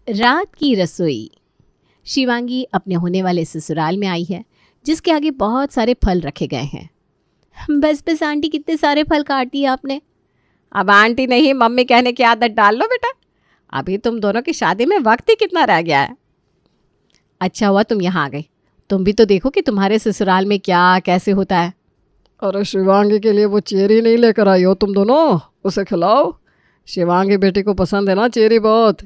रात की रसोई। शिवांगी अपने होने वाले ससुराल में आई है, जिसके आगे बहुत सारे फल रखे गए हैं। बस बस आंटी, कितने सारे फल काट दिए आपने। अब आंटी नहीं, मम्मी कहने की आदत डाल लो बेटा। अभी तुम दोनों की शादी में वक्त ही कितना रह गया है। अच्छा हुआ तुम यहाँ आ गई। तुम भी तो देखो कि तुम्हारे ससुराल में क्या कैसे होता है। अरे शिवांगी के लिए वो चेरी नहीं लेकर आई हो तुम दोनों, उसे खिलाओ। शिवांगी बेटी को पसंद है ना चेरी बहुत।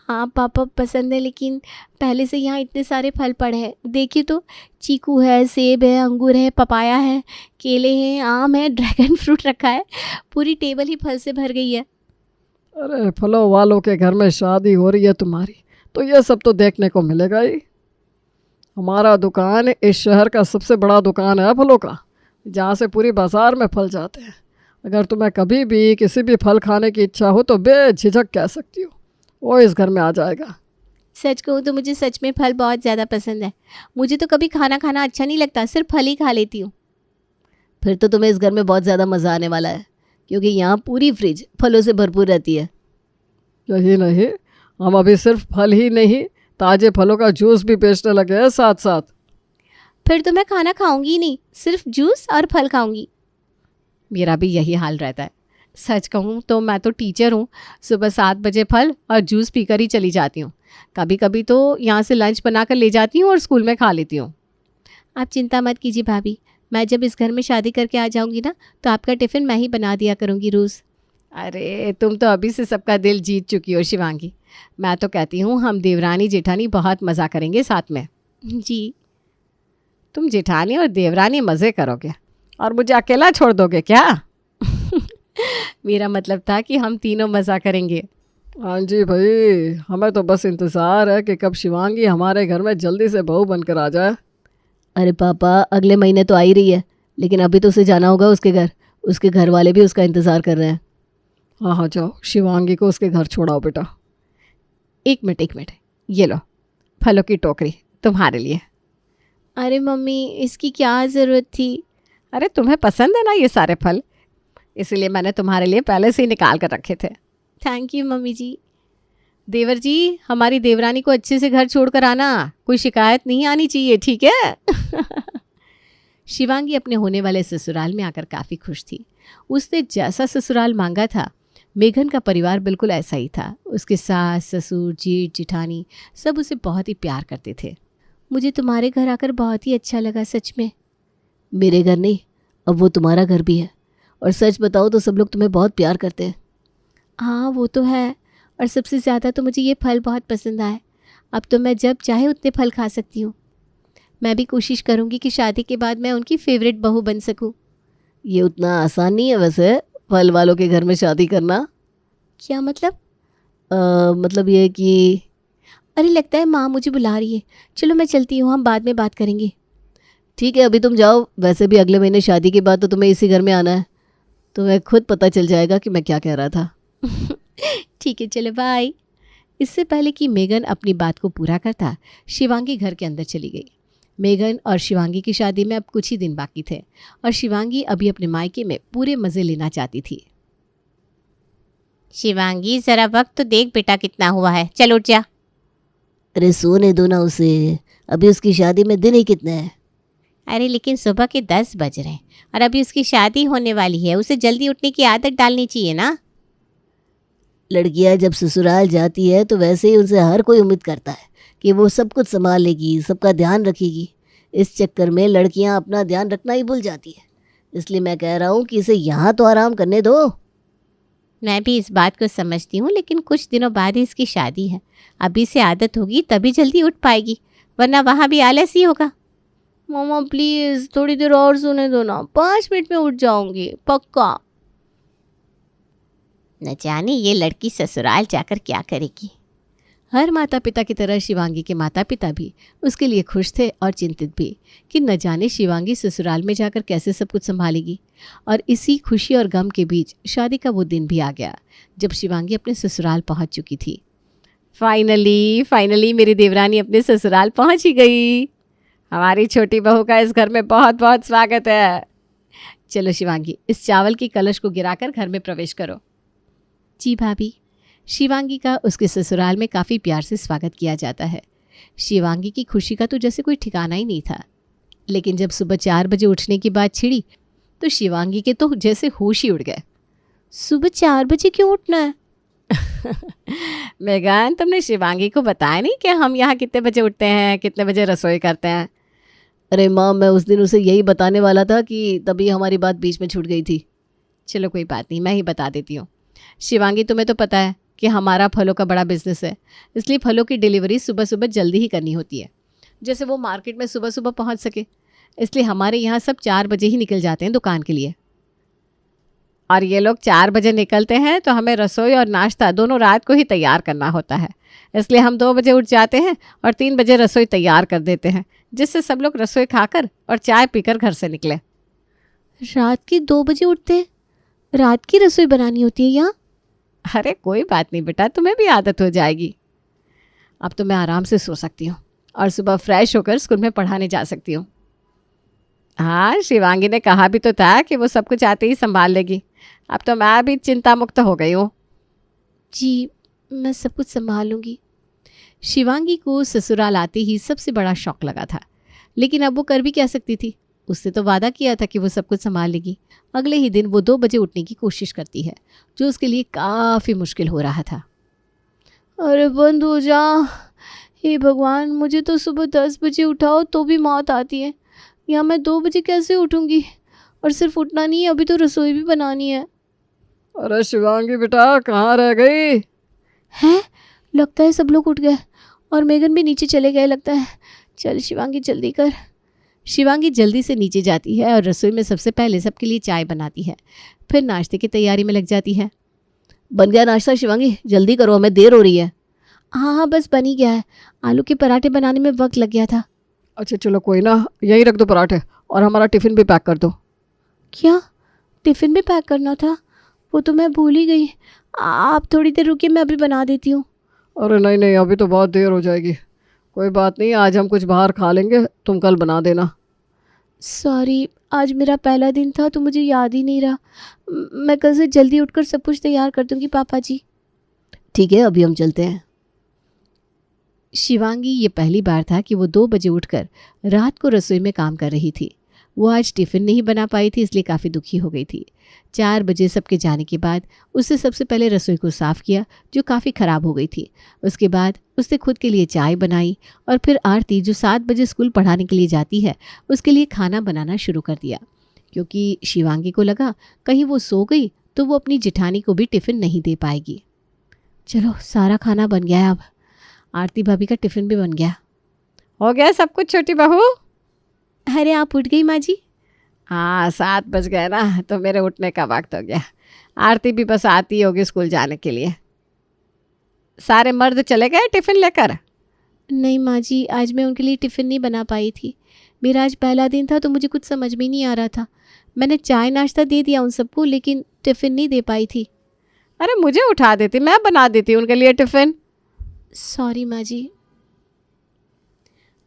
हाँ पापा पसंद है, लेकिन पहले से यहाँ इतने सारे फल पड़े हैं। देखिए तो, चीकू है, सेब है, अंगूर है, पपाया है, केले हैं, आम है, ड्रैगन फ्रूट रखा है। पूरी टेबल ही फल से भर गई है। अरे फलों वालों के घर में शादी हो रही है तुम्हारी, तो ये सब तो देखने को मिलेगा ही। हमारा दुकान इस शहर का सबसे बड़ा दुकान है फलों का, जहाँ से पूरी बाजार में फल जाते हैं। अगर तुम्हें कभी भी किसी भी फल खाने की इच्छा हो तो बेझिझक कह सकती हो, वो इस घर में आ जाएगा। सच कहूँ तो मुझे सच में फल बहुत ज़्यादा पसंद है। मुझे तो कभी खाना खाना अच्छा नहीं लगता, सिर्फ फल ही खा लेती हूँ। फिर तो तुम्हें इस घर में बहुत ज़्यादा मज़ा आने वाला है, क्योंकि यहाँ पूरी फ्रिज फलों से भरपूर रहती है। यही नहीं, हम अभी सिर्फ फल ही नहीं, ताज़े फलों का जूस भी बेचने लगे हैं साथ साथ। फिर तो मैं खाना खाऊंगी ही नहीं, सिर्फ जूस और फल खाऊंगी। मेरा भी यही हाल रहता है। सच कहूँ तो मैं तो टीचर हूँ, सुबह 7 बजे फल और जूस पीकर ही चली जाती हूँ। कभी कभी तो यहाँ से लंच बनाकर ले जाती हूँ और स्कूल में खा लेती हूँ। आप चिंता मत कीजिए भाभी, मैं जब इस घर में शादी करके आ जाऊँगी ना, तो आपका टिफ़िन मैं ही बना दिया करूँगी रोज़। अरे तुम तो अभी से सबका दिल जीत चुकी हो शिवांगी। मैं तो कहती हूँ हम देवरानी जेठानी बहुत मज़ा करेंगे साथ में। जी। तुम जेठानी और देवरानी मज़े करोगे और मुझे अकेला छोड़ दोगे क्या? मेरा मतलब था कि हम तीनों मज़ा करेंगे। हाँ जी भाई, हमें तो बस इंतज़ार है कि कब शिवांगी हमारे घर में जल्दी से बहू बनकर आ जाए। अरे पापा, अगले महीने तो आ ही रही है, लेकिन अभी तो उसे जाना होगा उसके घर। उसके घर वाले भी उसका इंतज़ार कर रहे हैं। हाँ हाँ, जाओ शिवांगी को उसके घर छोड़ाओ बेटा। एक मिनट, ये लो फलों की टोकरी तुम्हारे लिए। अरे मम्मी, इसकी क्या ज़रूरत थी? अरे तुम्हें पसंद है ना ये सारे फल, इसलिए मैंने तुम्हारे लिए पहले से ही निकाल कर रखे थे। थैंक यू मम्मी जी। देवर जी, हमारी देवरानी को अच्छे से घर छोड़कर आना, कोई शिकायत नहीं आनी चाहिए, ठीक है? शिवांगी अपने होने वाले ससुराल में आकर काफ़ी खुश थी। उसने जैसा ससुराल मांगा था, मेघन का परिवार बिल्कुल ऐसा ही था। उसके सास ससुर जेठ जिठानी सब उसे बहुत ही प्यार करते थे। मुझे तुम्हारे घर आकर बहुत ही अच्छा लगा, सच में। मेरे घर नहीं, अब वो तुम्हारा घर भी है। और सच बताओ तो सब लोग तुम्हें बहुत प्यार करते हैं। हाँ वो तो है, और सबसे ज़्यादा तो मुझे ये फल बहुत पसंद आए। अब तो मैं जब चाहे उतने फल खा सकती हूँ। मैं भी कोशिश करूँगी कि शादी के बाद मैं उनकी फेवरेट बहू बन सकूँ। ये उतना आसान नहीं है वैसे, फल वालों के घर में शादी करना। क्या मतलब? मतलब ये कि अरे लगता है माँ मुझे बुला रही है। चलो मैं चलती हूँ, हम बाद में बात करेंगे। ठीक है, अभी तुम जाओ। वैसे भी अगले महीने शादी के बाद तो तुम्हें इसी घर में आना है, तुम्हें खुद पता चल जाएगा कि मैं क्या कह रहा था। ठीक है, चलो बाय। इससे पहले कि मेघन अपनी बात को पूरा करता, शिवांगी घर के अंदर चली गई। मेघन और शिवांगी की शादी में अब कुछ ही दिन बाकी थे, और शिवांगी अभी अपने मायके में पूरे मज़े लेना चाहती थी। शिवांगी, ज़रा वक्त तो देख बेटा कितना हुआ है, चल उठ जा। अरे सोने दो ना उसे, अभी उसकी शादी में दिन ही कितने हैं। अरे लेकिन सुबह के 10 बज रहे हैं और अभी उसकी शादी होने वाली है, उसे जल्दी उठने की आदत डालनी चाहिए ना। लड़कियां जब ससुराल जाती है तो वैसे ही उनसे हर कोई उम्मीद करता है कि वो सब कुछ संभाल लेगी, सबका ध्यान रखेगी। इस चक्कर में लड़कियां अपना ध्यान रखना ही भूल जाती है। इसलिए मैं कह रहा हूँ कि इसे यहाँ तो आराम करने दो। मैं भी इस बात को समझती हूँ, लेकिन कुछ दिनों बाद ही इसकी शादी है। अभी से आदत होगी तभी जल्दी उठ पाएगी, वरना वहाँ भी आलस ही होगा। मामा प्लीज़ थोड़ी देर और सोने दो ना, 5 मिनट में उठ जाऊंगी पक्का। न जाने ये लड़की ससुराल जाकर क्या करेगी। हर माता पिता की तरह शिवांगी के माता पिता भी उसके लिए खुश थे और चिंतित भी कि न जाने शिवांगी ससुराल में जाकर कैसे सब कुछ संभालेगी। और इसी खुशी और गम के बीच शादी का वो दिन भी आ गया जब शिवांगी अपने ससुराल पहुंच चुकी थी। फाइनली मेरी देवरानी अपने ससुराल पहुंच ही गई। हमारी छोटी बहू का इस घर में बहुत बहुत स्वागत है। चलो शिवांगी, इस चावल की कलश को गिराकर घर में प्रवेश करो। जी भाभी। शिवांगी का उसके ससुराल में काफ़ी प्यार से स्वागत किया जाता है। शिवांगी की खुशी का तो जैसे कोई ठिकाना ही नहीं था। लेकिन जब सुबह 4 बजे उठने की बात छिड़ी तो शिवांगी के तो जैसे होश ही उड़ गए। सुबह 4 बजे क्यों उठना है? मेघन, तुमने शिवांगी को बताया नहीं कि हम यहाँ कितने बजे उठते हैं, कितने बजे रसोई करते हैं? अरे माँ, मैं उस दिन उसे यही बताने वाला था कि तभी हमारी बात बीच में छूट गई थी। चलो कोई बात नहीं, मैं ही बता देती हूँ। शिवांगी, तुम्हें तो पता है कि हमारा फलों का बड़ा बिजनेस है, इसलिए फलों की डिलीवरी सुबह सुबह जल्दी ही करनी होती है, जैसे वो मार्केट में सुबह सुबह पहुँच सके। इसलिए हमारे यहाँ सब 4 बजे ही निकल जाते हैं दुकान के लिए। और ये लोग 4 बजे निकलते हैं तो हमें रसोई और नाश्ता दोनों रात को ही तैयार करना होता है। इसलिए हम 2 बजे उठ जाते हैं और 3 बजे रसोई तैयार कर देते हैं, जिससे सब लोग रसोई खाकर और चाय पीकर घर से निकले। रात के 2 बजे उठते हैं? रात की रसोई बनानी होती है यहाँ? अरे कोई बात नहीं बेटा, तुम्हें भी आदत हो जाएगी। अब तो मैं आराम से सो सकती हूँ और सुबह फ्रेश होकर स्कूल में पढ़ाने जा सकती हूँ। हाँ, शिवांगी ने कहा भी तो था कि वो सब कुछ आते ही संभाल लेगी। अब तो मैं भी चिंता मुक्त हो गई हूँ। जी, मैं सब कुछ संभाल लूँगी। शिवांगी को ससुराल आते ही सबसे बड़ा शौक लगा था, लेकिन अब वो कर भी क्या सकती थी। उससे तो वादा किया था कि वो सब कुछ संभाल लेगी। अगले ही दिन वो 2 बजे उठने की कोशिश करती है, जो उसके लिए काफ़ी मुश्किल हो रहा था। अरे बंद हो जा, हे भगवान, मुझे तो सुबह 10 बजे उठाओ तो भी मौत आती है। यहाँ मैं 2 बजे कैसे उठूँगी? और सिर्फ उठना नहीं है, अभी तो रसोई भी बनानी है। अरे शिवांगी बेटा, कहाँ रह गई? हैं? लगता है सब लोग उठ गए और मेघन भी नीचे चले गए लगता है। चल शिवांगी, जल्दी कर। शिवांगी जल्दी से नीचे जाती है और रसोई में सबसे पहले सबके लिए चाय बनाती है, फिर नाश्ते की तैयारी में लग जाती है। बन गया नाश्ता शिवांगी? जल्दी करो, हमें देर हो रही है। हाँ, बस बन ही गया है। आलू के पराठे बनाने में वक्त लग गया था। अच्छा चलो कोई ना, यहीं रख दो पराठे और हमारा टिफ़िन भी पैक कर दो। क्या? टिफ़िन भी पैक करना था? वो तो मैं भूल ही गई। आप थोड़ी देर रुकिए, मैं अभी बना देती हूँ। अरे नहीं नहीं, अभी तो बहुत देर हो जाएगी। कोई बात नहीं, आज हम कुछ बाहर खा लेंगे, तुम कल बना देना। सॉरी, आज मेरा पहला दिन था तो मुझे याद ही नहीं रहा। मैं कल से जल्दी उठकर सब कुछ तैयार कर दूँगी पापा जी। ठीक है, अभी हम चलते हैं। शिवांगी ये पहली बार था कि वो 2 बजे उठकर रात को रसोई में काम कर रही थी। वो आज टिफ़िन नहीं बना पाई थी, इसलिए काफ़ी दुखी हो गई थी। 4 बजे सबके जाने के बाद उसने सबसे पहले रसोई को साफ़ किया, जो काफ़ी ख़राब हो गई थी। उसके बाद उसने खुद के लिए चाय बनाई और फिर आरती, जो 7 बजे स्कूल पढ़ाने के लिए जाती है, उसके लिए खाना बनाना शुरू कर दिया। क्योंकि शिवांगी को लगा कहीं वो सो गई तो वो अपनी जिठानी को भी टिफ़िन नहीं दे पाएगी। चलो, सारा खाना बन गया है। अब आरती भाभी का टिफ़िन भी बन गया। हो गया सब कुछ छोटी बहू? अरे आप उठ गई माँ जी? हाँ, 7 बज गए ना, तो मेरे उठने का वक्त हो गया। आरती भी बस आती होगी स्कूल जाने के लिए। सारे मर्द चले गए टिफ़िन लेकर? नहीं माँ जी, आज मैं उनके लिए टिफ़िन नहीं बना पाई थी। मेरा आज पहला दिन था तो मुझे कुछ समझ में नहीं आ रहा था। मैंने चाय नाश्ता दे दिया उन सबको, लेकिन टिफ़िन नहीं दे पाई थी। अरे मुझे उठा देती, मैं बना देती उनके लिए टिफ़िन। सॉरी माँ जी।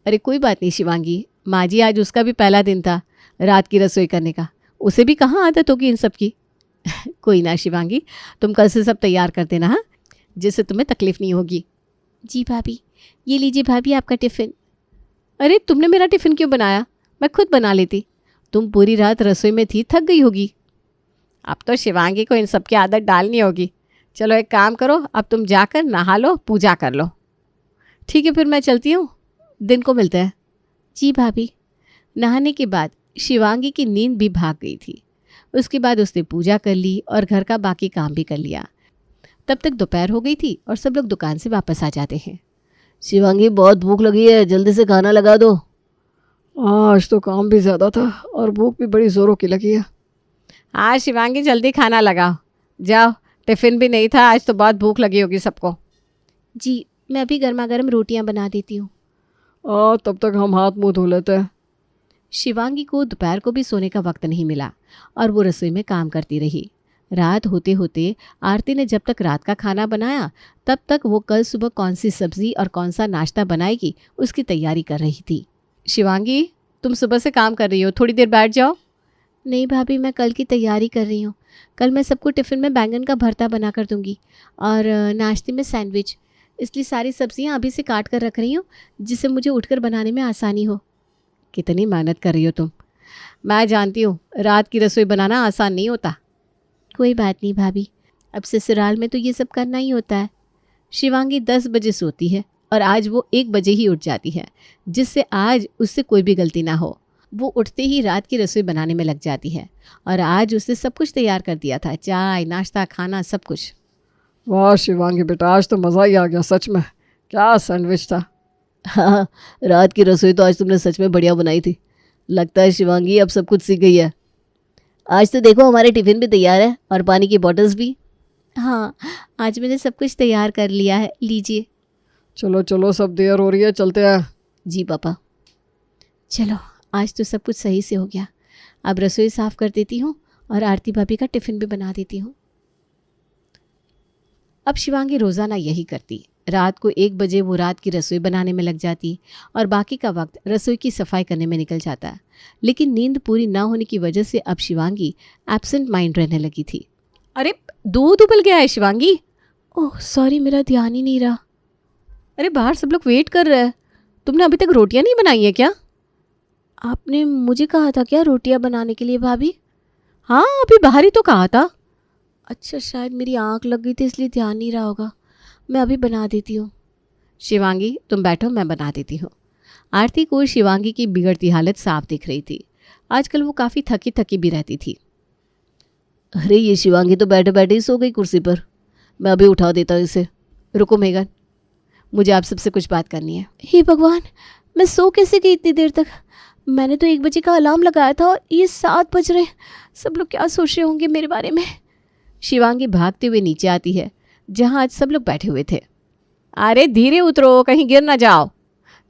अरे कोई बात नहीं शिवांगी, माँ जी आज उसका भी पहला दिन था रात की रसोई करने का, उसे भी कहाँ आदत होगी इन सब की। कोई ना शिवांगी, तुम कल से सब तैयार कर देना, हाँ, जिससे तुम्हें तकलीफ़ नहीं होगी। जी भाभी। ये लीजिए भाभी आपका टिफ़िन। अरे तुमने मेरा टिफ़िन क्यों बनाया? मैं खुद बना लेती। तुम पूरी रात रसोई में थी, थक गई होगी। अब तो शिवांगी को इन सब की आदत डालनी होगी। चलो एक काम करो, अब तुम जाकर नहा लो, पूजा कर लो। ठीक है, फिर मैं चलती हूँ, दिन को मिलते हैं। जी भाभी। नहाने के बाद शिवांगी की नींद भी भाग गई थी। उसके बाद उसने पूजा कर ली और घर का बाकी काम भी कर लिया। तब तक दोपहर हो गई थी और सब लोग दुकान से वापस आ जाते हैं। शिवांगी, बहुत भूख लगी है, जल्दी से खाना लगा दो। आज तो काम भी ज़्यादा था और भूख भी बड़ी ज़ोरों की लगी है। हाँ शिवांगी, जल्दी खाना लगाओ, जाओ। टिफ़िन भी नहीं था आज, तो बहुत भूख लगी होगी सबको। जी, मैं अभी गर्मा गर्म रोटियां बना देती हूँ। तब तक हम हाथ मुंह धो लेते हैं। शिवांगी को दोपहर को भी सोने का वक्त नहीं मिला और वो रसोई में काम करती रही। रात होते होते आरती ने जब तक रात का खाना बनाया, तब तक वो कल सुबह कौन सी सब्ज़ी और कौन सा नाश्ता बनाएगी उसकी तैयारी कर रही थी। शिवांगी, तुम सुबह से काम कर रही हो, थोड़ी देर बैठ जाओ। नहीं भाभी, मैं कल की तैयारी कर रही हूँ। कल मैं सबको टिफ़िन में बैंगन का भरता बना कर दूँगी और नाश्ते में सैंडविच। इसलिए सारी सब्जियाँ अभी से काट कर रख रही हूँ, जिससे मुझे उठकर बनाने में आसानी हो। कितनी मेहनत कर रही हो तुम। मैं जानती हूँ रात की रसोई बनाना आसान नहीं होता। कोई बात नहीं भाभी, अब ससुराल में तो ये सब करना ही होता है। शिवांगी 10 बजे सोती है और आज वो 1 बजे ही उठ जाती है, जिससे आज उससे कोई भी गलती ना हो। वो उठते ही रात की रसोई बनाने में लग जाती है और आज उसने सब कुछ तैयार कर दिया था, चाय, नाश्ता, खाना, सब कुछ। वाह शिवांगी बेटा, आज तो मज़ा ही आ गया सच में। क्या सैंडविच था। हाँ, रात की रसोई तो आज तुमने सच में बढ़िया बनाई थी। लगता है शिवांगी अब सब कुछ सीख गई है। आज तो देखो हमारे टिफ़िन भी तैयार है और पानी की बॉटल्स भी। हाँ, आज मैंने सब कुछ तैयार कर लिया है, लीजिए। चलो चलो, सब देर हो रही है, चलते हैं। जी पापा। चलो, आज तो सब कुछ सही से हो गया। अब रसोई साफ़ कर देती हूँ और आरती भाभी का टिफ़िन भी बना देती हूँ। अब शिवांगी रोज़ाना यही करती। रात को 1 बजे वो रात की रसोई बनाने में लग जाती और बाकी का वक्त रसोई की सफाई करने में निकल जाता। लेकिन नींद पूरी ना होने की वजह से अब शिवांगी एब्सेंट माइंड रहने लगी थी। अरे, दूध उबल गया है शिवांगी। ओह सॉरी, मेरा ध्यान ही नहीं रहा। अरे, बाहर सब लोग वेट कर रहे हैं। तुमने अभी तक रोटियां नहीं बनाई है क्या? आपने मुझे कहा था क्या रोटियां बनाने के लिए भाभी? हाँ, अभी बाहर ही तो कहा था। अच्छा, शायद मेरी आँख लग गई थी इसलिए ध्यान नहीं रहा होगा। मैं अभी बना देती हूँ। शिवांगी, तुम बैठो, मैं बना देती हूँ। आरती को शिवांगी की बिगड़ती हालत साफ दिख रही थी। आजकल वो काफ़ी थकी थकी भी रहती थी। अरे ये शिवांगी तो बैठे बैठे ही सो गई कुर्सी पर। मैं अभी उठा देता हूँ इसे। रुको मेघन, मुझे आप सबसे कुछ बात करनी है। हे भगवान, मैं सो कैसे गई इतनी देर तक? मैंने तो 1 बजे का अलार्म लगाया था और ये 7 बज रहे। सब लोग क्या सोच रहे होंगे मेरे बारे में? शिवांगी भागते हुए नीचे आती है, जहाँ आज सब लोग बैठे हुए थे। अरे धीरे उतरो, कहीं गिर ना जाओ।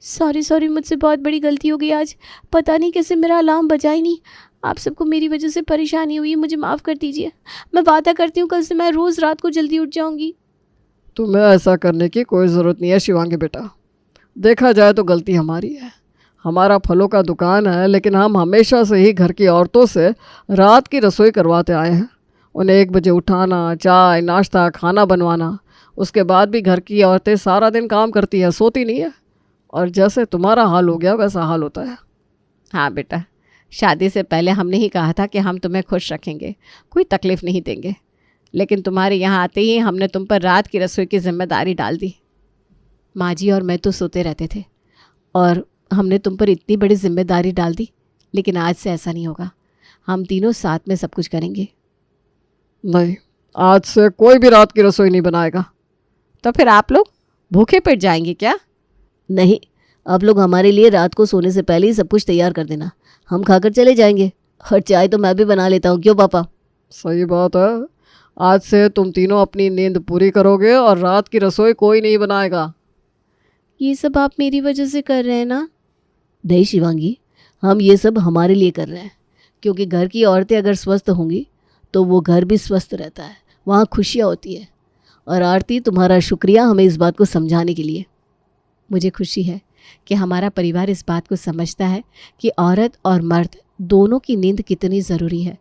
सॉरी, मुझसे बहुत बड़ी गलती हो गई आज। पता नहीं कैसे मेरा अलार्म बजा ही नहीं। आप सबको मेरी वजह से परेशानी हुई, मुझे माफ़ कर दीजिए। मैं वादा करती हूँ कल से मैं रोज़ रात को जल्दी उठ जाऊँगी। तुम्हें ऐसा करने की कोई ज़रूरत नहीं है शिवांगी बेटा। देखा जाए तो गलती हमारी है। हमारा फलों का दुकान है, लेकिन हम हमेशा से ही घर की औरतों से रात की रसोई करवाते आए हैं। उन्हें 1 बजे उठाना, चाय, नाश्ता, खाना बनवाना। उसके बाद भी घर की औरतें सारा दिन काम करती हैं, सोती नहीं है। और जैसे तुम्हारा हाल हो गया वैसा हाल होता है। हाँ बेटा, शादी से पहले हमने ही कहा था कि हम तुम्हें खुश रखेंगे, कोई तकलीफ़ नहीं देंगे। लेकिन तुम्हारे यहाँ आते ही हमने तुम पर रात की रसोई की जिम्मेदारी डाल दी। माँ जी और मैं तो सोते रहते थे और हमने तुम पर इतनी बड़ी जिम्मेदारी डाल दी। लेकिन आज से ऐसा नहीं होगा, हम तीनों साथ में सब कुछ करेंगे। नहीं, आज से कोई भी रात की रसोई नहीं बनाएगा। तो फिर आप लोग भूखे पेट जाएंगे क्या? नहीं, आप लोग हमारे लिए रात को सोने से पहले ही सब कुछ तैयार कर देना। हम खाकर चले जाएंगे। और चाय तो मैं भी बना लेता हूँ, क्यों पापा? सही बात है। आज से तुम तीनों अपनी नींद पूरी करोगे और रात की रसोई कोई नहीं बनाएगा। ये सब आप मेरी वजह से कर रहे हैं ना? नहीं शिवांगी, हम ये सब हमारे लिए कर रहे हैं, क्योंकि घर की औरतें अगर स्वस्थ होंगी तो वो घर भी स्वस्थ रहता है, वहाँ खुशियाँ होती है। और आरती, तुम्हारा शुक्रिया हमें इस बात को समझाने के लिए। मुझे खुशी है कि हमारा परिवार इस बात को समझता है कि औरत और मर्द दोनों की नींद कितनी ज़रूरी है।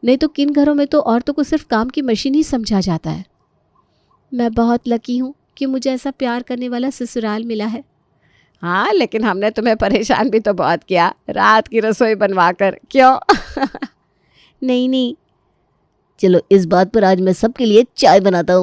नहीं तो किन घरों में तो औरतों को सिर्फ काम की मशीन ही समझा जाता है। मैं बहुत लकी हूँ कि मुझे ऐसा प्यार करने वाला ससुराल मिला है। हाँ, लेकिन हमने तुम्हें परेशान भी तो बहुत किया रात की रसोई बनवा कर, क्यों? नहीं, चलो इस बात पर आज मैं सबके लिए चाय बनाता हूँ।